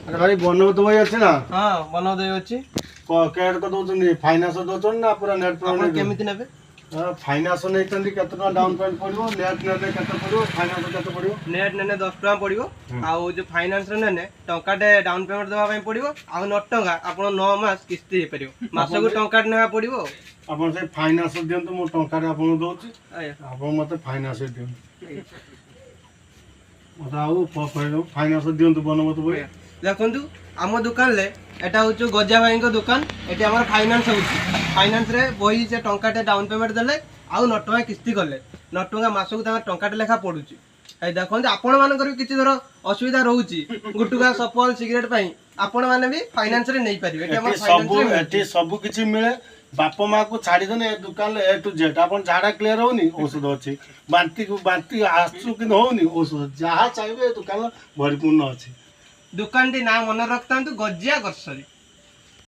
अरे भाई बनवत भाई अच्छे ना हाँ बनव दे अछि कैड को दउछन फाइनांस दउछन ना पूरा नेट आपण पेमेंट केमिति नेबे फाइनांस नैतंदी केते टका डाउन पेमेंट पड़िबो नेट नेले केते पड़िबो फाइनांस केते पड़िबो नेट नेने 10 टका पड़िबो आउ जो फाइनांस रे नेने टंकाटे डाउन पेमेंट देबा पई पड़िबो आउ 9 टका आपण 9 मास किस्ती हे परिबो मासको टंकाटे नेबा पड़िबो आपण से फाइनांस दियंतु मो टंका रे आपण दउची आया आपण मते फाइनांस दियंतु मते आउ फाइनांस दियंतु बनवत भाई देखंतु आम दुकान ले एटा होचो गजा भाई को दुकान एटी हमर फाइनांस होची फाइनांस रे बही से टंकाटे डाउन पेमेंट देले आउ 9 टका किस्ती करले 9 टका मासको ता टंकाटे लेखा पडुची ए देखंतु आपण मान कर किछि धर असुविधा रहउची गुटुका सफल सिगरेट पई आपण माने भी फाइनांस रे नै परिबे एटी हमर फाइनांस रे एटी सब किछि मिले बाप माँ को छाड़ी देने दुकान ए टू जेड अपन झाड़ा क्लियर होनी औषध अच्छी बांती आसु कि होनी औषध जहाँ चाहिए दुकान भरपूर्ण अच्छी दुकान टी ना मन रखता गजिया गरसरी।